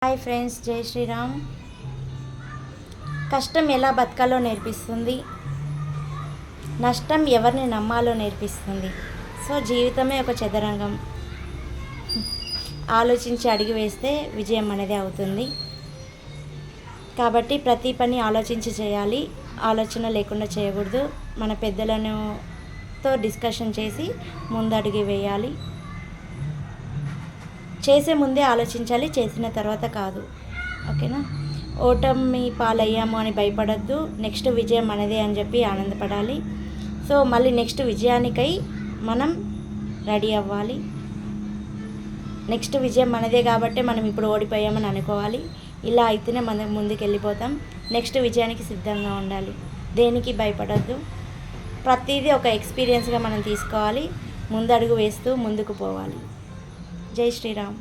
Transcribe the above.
Hi friends, జై శ్రీరామ్. కష్టం ఎలా బతకాలో నేర్పిస్తుంది, నష్టం ఎవరిని నమ్మాలో నేర్పిస్తుంది. సో జీవితమే ఒక చదరంగం. ఆలోచించి అడుగు వేస్తే విజయం అనేది అవుతుంది. కాబట్టి ప్రతి పని ఆలోచించి చేయాలి, ఆలోచన లేకుండా చేయకూడదు. మన పెద్దలతో డిస్కషన్ చేసి ముందు అడుగు వేయాలి. చేసే ముందే ఆలోచించాలి, చేసిన తర్వాత కాదు. ఓకేనా? ఓటమి పాలయ్యాము అని భయపడద్దు. నెక్స్ట్ విజయం మనదే అని చెప్పి ఆనందపడాలి. సో మళ్ళీ నెక్స్ట్ విజయానికై మనం రెడీ అవ్వాలి. నెక్స్ట్ విజయం మనదే కాబట్టి మనం ఇప్పుడు ఓడిపోయామని అనుకోవాలి. ఇలా అయితేనే మనం ముందుకు వెళ్ళిపోతాం. నెక్స్ట్ విజయానికి సిద్ధంగా ఉండాలి. దేనికి భయపడద్దు. ప్రతిదీ ఒక ఎక్స్పీరియన్స్గా మనం తీసుకోవాలి. ముందడుగు వేస్తూ ముందుకు పోవాలి. జై శ్రీరామ్.